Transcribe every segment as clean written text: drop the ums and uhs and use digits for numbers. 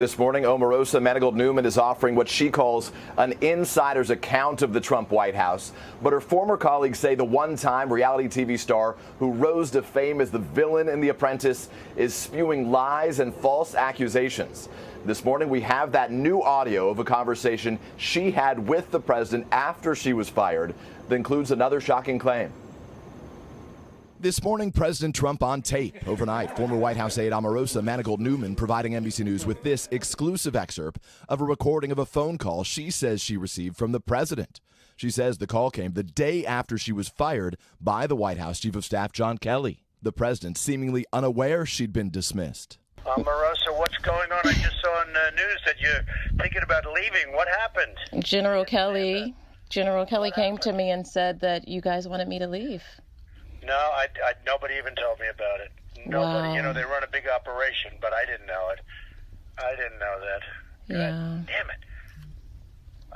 This morning, Omarosa Manigault Newman is offering what she calls an insider's account of the Trump White House. But her former colleagues say the one-time reality TV star who rose to fame as the villain in The Apprentice is spewing lies and false accusations. This morning, we have that new audio of a conversation she had with the president after she was fired that includes another shocking claim. This morning, President Trump on tape. Overnight, former White House aide Omarosa Manigault Newman providing NBC News with this exclusive excerpt of a recording of a phone call she says she received from the president. She says the call came the day after she was fired by the White House Chief of Staff John Kelly. The president seemingly unaware she'd been dismissed. Omarosa, what's going on? I just saw on the news that you're thinking about leaving. What happened? General Kelly came to me and said that you guys wanted me to leave. No, nobody even told me about it. Nobody. Wow. You know, they run a big operation, but I didn't know it. I didn't know that. Yeah. God damn it.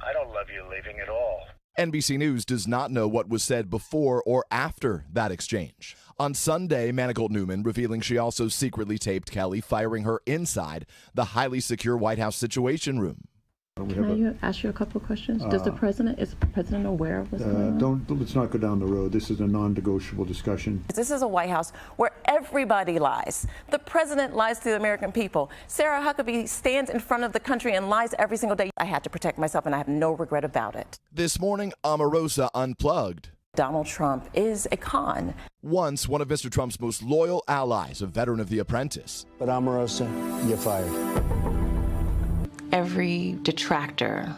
I don't love you leaving at all. NBC News does not know what was said before or after that exchange. On Sunday, Manigault Newman revealing she also secretly taped Kelly firing her inside the highly secure White House Situation Room. Can I ask you a couple of questions? Is the president aware of what's going on? Let's not go down the road. This is a non-negotiable discussion. This is a White House where everybody lies. The president lies to the American people. Sarah Huckabee stands in front of the country and lies every single day. I had to protect myself, and I have no regret about it. This morning, Omarosa unplugged. Donald Trump is a con. Once one of Mr. Trump's most loyal allies, a veteran of The Apprentice. But Omarosa, you're fired. Every detractor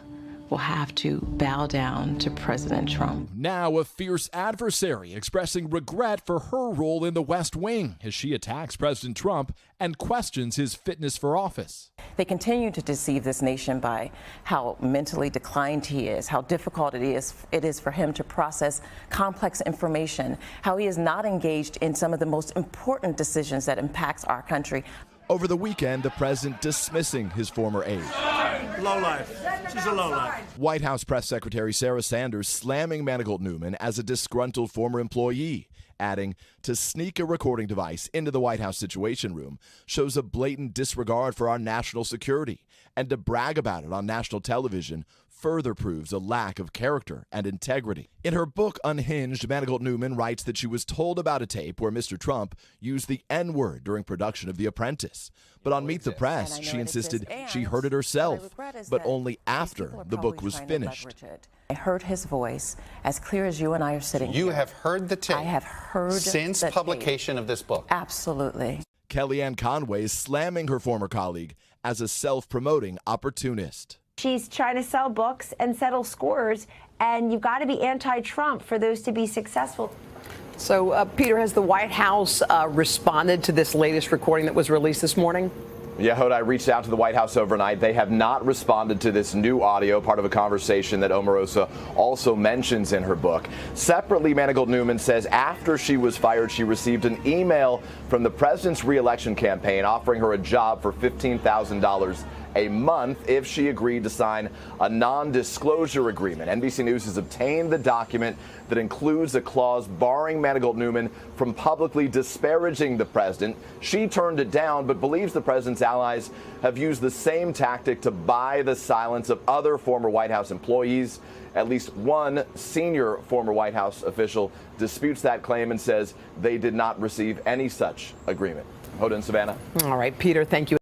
will have to bow down to President Trump. Now a fierce adversary expressing regret for her role in the West Wing as she attacks President Trump and questions his fitness for office. They continue to deceive this nation by how mentally declined he is, how difficult it is for him to process complex information, how he is not engaged in some of the most important decisions that impacts our country. Over the weekend, the president dismissing his former aide. Lowlife. She's a lowlife. White House Press Secretary Sarah Sanders slamming Manigault Newman as a disgruntled former employee, adding, to sneak a recording device into the White House Situation Room shows a blatant disregard for our national security, and to brag about it on national television further proves a lack of character and integrity. In her book Unhinged, Manigault Newman writes that she was told about a tape where Mr. Trump used the N-word during production of The Apprentice. But on Meet the Press, she insisted she heard it herself, but only after the book was finished. I heard his voice as clear as you and I are sitting here. You have heard the tape? I have heard since the publication tape. of this book? Absolutely. Kellyanne Conway is slamming her former colleague as a self-promoting opportunist. She's trying to sell books and settle scores, and you've got to be anti-Trump for those to be successful. So, Peter, has the White House responded to this latest recording that was released this morning? Yeah, Hoda, I reached out to the White House overnight. They have not responded to this new audio, part of a conversation that Omarosa also mentions in her book. Separately, Manigault Newman says after she was fired, she received an email from the president's re-election campaign offering her a job for $15,000 a month if she agreed to sign a non-disclosure agreement. NBC News has obtained the document that includes a clause barring Manigault Newman from publicly disparaging the president. She turned it down, but believes the president's allies have used the same tactic to buy the silence of other former White House employees. At least one senior former White House official disputes that claim and says they did not receive any such agreement. Hoda and Savannah. All right, Peter, thank you.